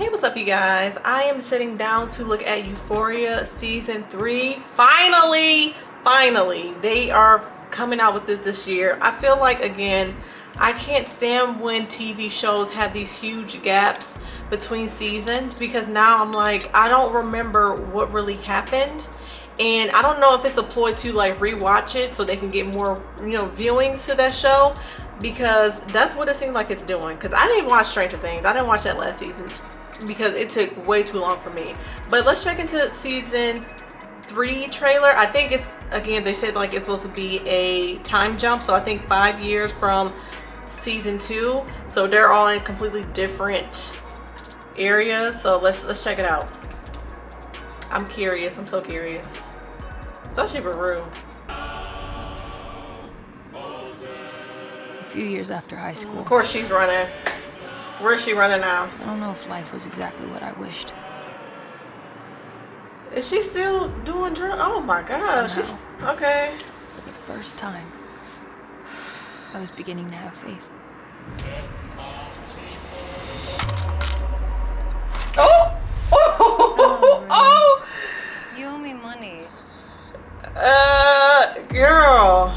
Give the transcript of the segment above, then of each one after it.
Hey, what's up, you guys? I am sitting down to look at Euphoria season 3. Finally, they are coming out with this year. I feel like, again, I can't stand when TV shows have these huge gaps between seasons, because now I'm like, I don't remember what really happened. And I don't know if it's a ploy to like rewatch it so they can get more, viewings to that show, because that's what it seems like it's doing. Because I didn't watch Stranger Things. I didn't watch that last season because it took way too long for me. But let's check into season 3 trailer. I think it's, again, they said like it's supposed to be a time jump, so I think 5 years from season 2, so they're all in completely different areas. So let's check it out. I'm curious. I'm so curious, especially Baru. A few years after high school. Of course she's running. Where's she running now? I don't know if life was exactly what I wished. Is she still doing drugs? Oh my god. Somehow, She's okay. For the first time, I was beginning to have faith. Oh! Oh! You owe me money. Girl.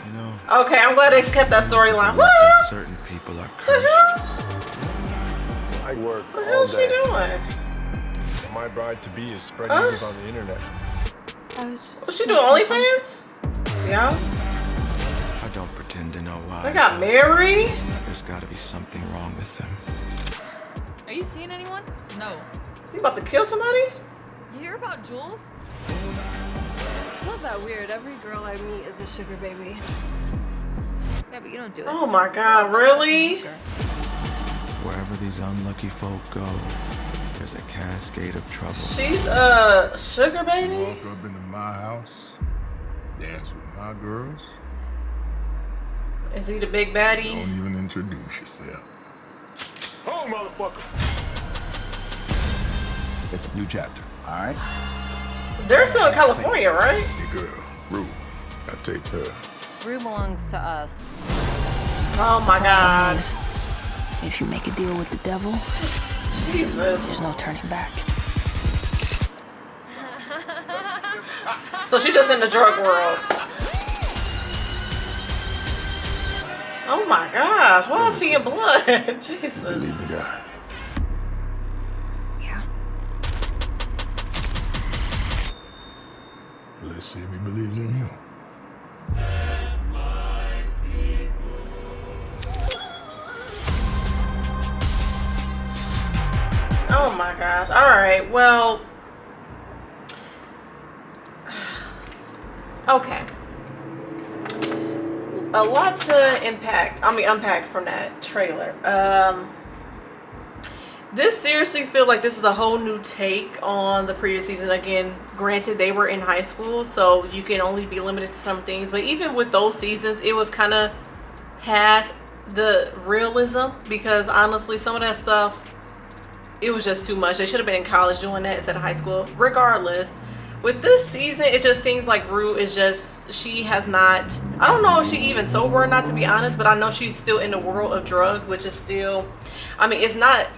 You know, Okay, I'm glad they kept that storyline. What certain people are the hell? cursed. I work What the all hell is she day. doing? My bride-to-be is spreading news on the internet. I was just. What's she doing? OnlyFans? Yeah. I don't pretend to know why. They got but married. There's got to be something wrong with them. Are you seeing anyone? No. You about to kill somebody? You hear about Jules? Not that weird. Every girl I meet is a sugar baby. Yeah, but you don't do it. Oh my god, really? Wherever these unlucky folk go, there's a cascade of trouble. She's a sugar baby? Walk up into my house, dance with my girls, Is he the big baddie? don't even introduce yourself. Oh, motherfucker! It's a new chapter, all right? They're still in California, right? Your girl, Rue, I take her. Rue belongs to us. Oh my god. If you make a deal with the devil, Jesus. there's no turning back. So she's just in the drug world. Oh my gosh, why is he in blood? Jesus. Believe in God. Yeah. Let's see if he believes in you. Oh my gosh. Alright, well. Okay. A lot to unpack from that trailer. This seriously feels like this is a whole new take on the previous season. Again, granted, they were in high school, so you can only be limited to some things. But even with those seasons, it was kind of past the realism, because honestly, some of that stuff, it was just too much. They should have been in college doing that instead of high school. Regardless, with this season, it just seems like Rue is just, she has not, I don't know if she even sober or not, to be honest, but I know she's still in the world of drugs, which is still, I mean, it's not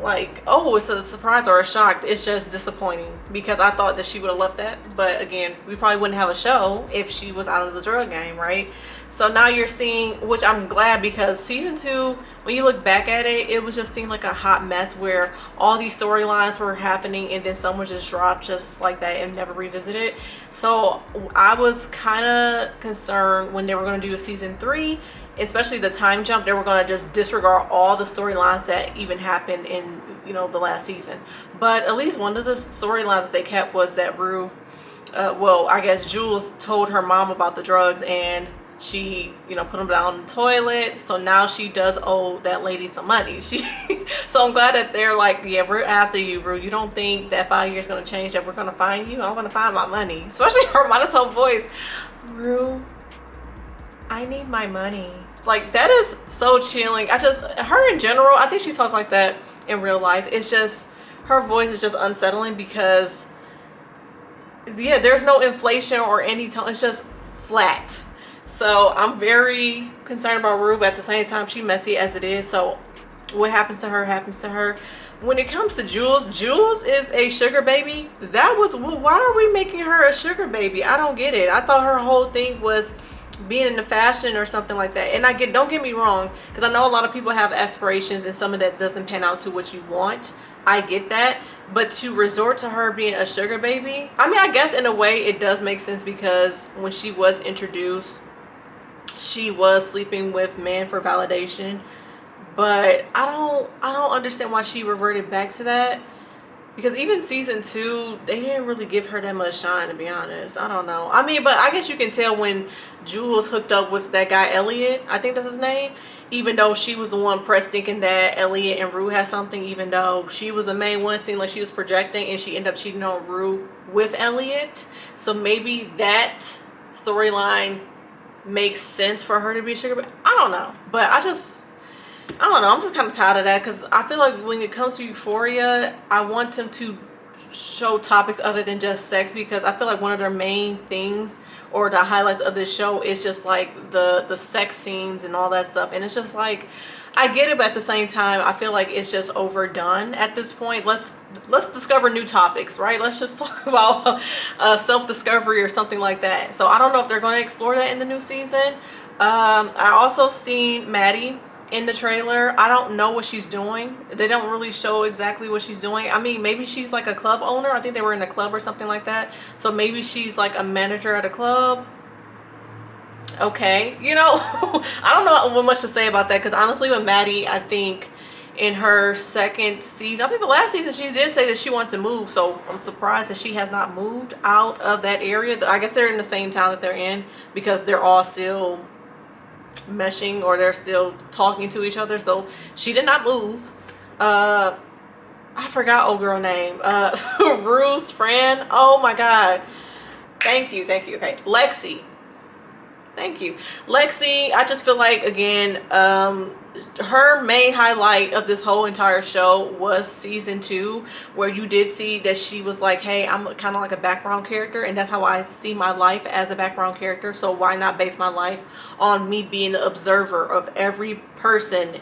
like, oh, it's a surprise or a shock. It's just disappointing, because I thought that she would have left that. But again, we probably wouldn't have a show if she was out of the drug game, right? So now you're seeing, which I'm glad, because season 2, when you look back at it, it was just seemed like a hot mess where all these storylines were happening and then some was just dropped just like that and never revisited. So I was kind of concerned when they were going to do a season 3, especially the time jump, they were going to just disregard all the storylines that even happened in, the last season. But at least one of the storylines that they kept was that Rue, I guess Jules told her mom about the drugs, and she, put them down in the toilet. So now she does owe that lady some money. So I'm glad that they're like, yeah, we're after you, Rue. You don't think that 5 years going to change, that we're going to find you? I'm going to find my money. Especially her monotone voice. Rue, I need my money. Like, that is so chilling. Her in general, I think she talks like that in real life. It's just, her voice is just unsettling, because yeah, there's no inflation or any tone. It's just flat. So I'm very concerned about Rue, but at the same time, she messy as it is. So what happens to her happens to her. When it comes to Jules, Jules is a sugar baby. That was, well, why are we making her a sugar baby? I don't get it. I thought her whole thing was being in the fashion or something like that. And don't get me wrong, because I know a lot of people have aspirations and some of that doesn't pan out to what you want. I get that. But to resort to her being a sugar baby, I mean, I guess in a way it does make sense, because when she was introduced, she was sleeping with men for validation. But I don't understand why she reverted back to that, because even season 2 they didn't really give her that much shine, to be honest. I don't know. I mean, but I guess you can tell when Jules hooked up with that guy Elliot, I think that's his name, even though she was the one pressed thinking that Elliot and Rue had something, even though she was the main one, seemed like she was projecting, and she ended up cheating on Rue with Elliot. So maybe that storyline makes sense for her to be a sugar baby. I don't know, but I don't know. I'm just kind of tired of that, because I feel like when it comes to Euphoria, I want them to show topics other than just sex, because I feel like one of their main things or the highlights of this show is just like the sex scenes and all that stuff. And it's just like, I get it, but at the same time, I feel like it's just overdone at this point. Let's discover new topics, right? Let's just talk about self-discovery or something like that. So I don't know if they're going to explore that in the new season. I also seen Maddie in the trailer. I don't know what she's doing. They don't really show exactly what she's doing. I mean, maybe she's like a club owner. I think they were in a club or something like that. So maybe she's like a manager at a club. Okay, you know, I don't know what much to say about that, because honestly with Maddie, I think in her second season, I think the last season, she did say that she wants to move. So I'm surprised that she has not moved out of that area. I guess they're in the same town that they're in, because they're all still meshing, or they're still talking to each other. So she did not move. I forgot old girl name. Rue's friend. Oh my god. Thank you. Okay, Lexi. Thank you, Lexi. I just feel like, again, her main highlight of this whole entire show was season 2, where you did see that she was like, hey, I'm kind of like a background character, and that's how I see my life, as a background character. So why not base my life on me being the observer of every person,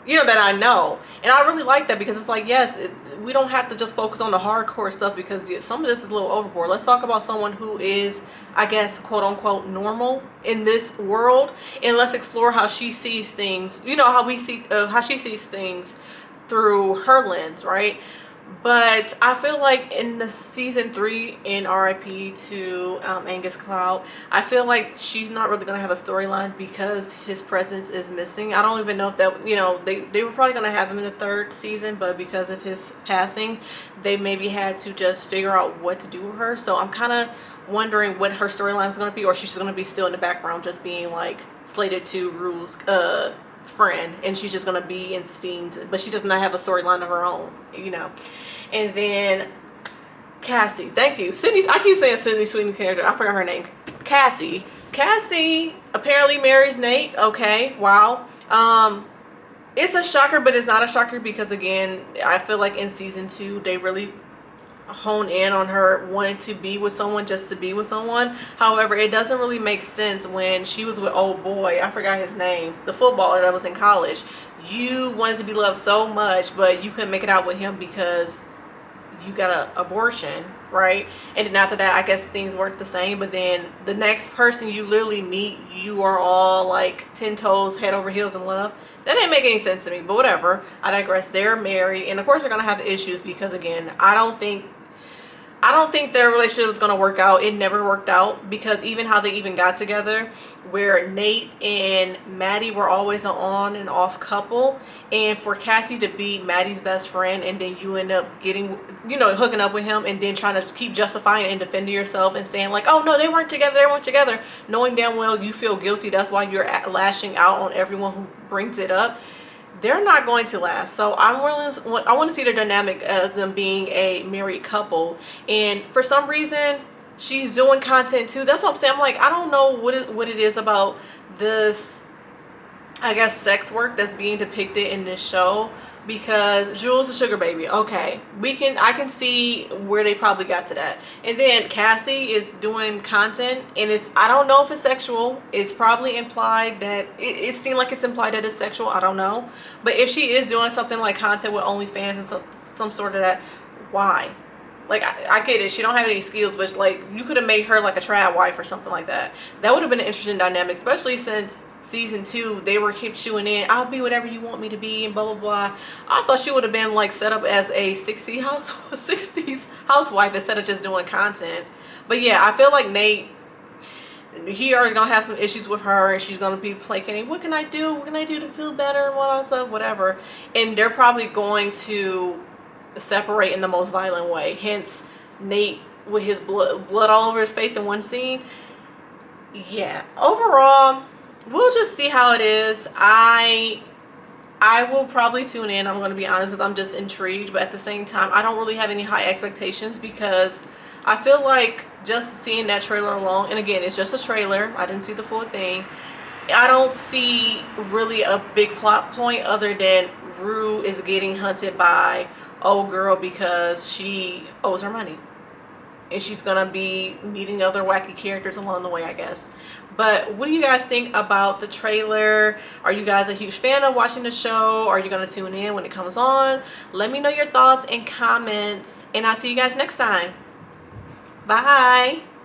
you know, that I know? And I really like that, because it's like, yes, we don't have to just focus on the hardcore stuff, because some of this is a little overboard. Let's talk about someone who is, I guess, quote unquote, normal in this world, and let's explore how she sees things, you know, how she sees things through her lens, right? But I feel like in the season 3, in RIP to Angus Cloud, I feel like she's not really gonna have a storyline, because his presence is missing. I don't even know if that, you know, they were probably gonna have him in the 3rd season, but because of his passing, they maybe had to just figure out what to do with her. So I'm kind of wondering what her storyline is gonna be, or she's gonna be still in the background, just being like slated to Rue's friend, and she's just gonna be in scenes, but she does not have a storyline of her own, you know. And then Cassie, thank you, Sydney. I keep saying Sydney Sweeney's character, I forgot her name. Cassie apparently marries Nate. Okay, wow. It's a shocker, but it's not a shocker, because again, I feel like in season 2 they really hone in on her wanting to be with someone just to be with someone. However, it doesn't really make sense when she was with old boy, I forgot his name, the footballer that was in college. You wanted to be loved so much, but you couldn't make it out with him because you got an abortion, right? And then after that, I guess things weren't the same. But then the next person you literally meet, you are all like 10 toes head over heels in love. That didn't make any sense to me, but whatever. I digress. They're married, and of course they're gonna have issues, because again, I don't think their relationship was going to work out. It never worked out, because even how they even got together, where Nate and Maddie were always an on and off couple, and for Cassie to be Maddie's best friend, and then you end up getting, you know, hooking up with him, and then trying to keep justifying and defending yourself and saying like, oh no, they weren't together, knowing damn well you feel guilty. That's why you're lashing out on everyone who brings it up. They're not going to last. So I want to see their dynamic as them being a married couple. And for some reason, she's doing content too. That's what I'm saying. I'm like, I don't know what it is about this I guess, sex work that's being depicted in this show, because Jules is a sugar baby. Okay, I can see where they probably got to that. And then Cassie is doing content, and I don't know if it's sexual. It's probably implied that it seemed like it's implied that it's sexual. I don't know, but if she is doing something like content with OnlyFans and some sort of that, why? Like, I get it, she don't have any skills, but it's like, you could have made her like a trad wife or something like that. That would have been an interesting dynamic, especially since season 2 they were keep chewing in, I'll be whatever you want me to be and blah blah blah. I thought she would have been like set up as a 60s housewife instead of just doing content. But yeah, I feel like Nate, he already gonna have some issues with her, and she's gonna be placating, what can I do to feel better and all that stuff, whatever. And they're probably going to separate in the most violent way, hence Nate with his blood all over his face in one scene. Yeah, overall, we'll just see how it is. I will probably tune in, I'm going to be honest, because I'm just intrigued, but at the same time I don't really have any high expectations, because I feel like just seeing that trailer alone, and again, it's just a trailer, I didn't see the full thing, I don't see really a big plot point other than Rue is getting hunted by old girl because she owes her money, and she's gonna be meeting other wacky characters along the way, I guess. But what do you guys think about the trailer? Are you guys a huge fan of watching the show? Are you gonna tune in when it comes on? Let me know your thoughts and comments, and I'll see you guys next time. Bye.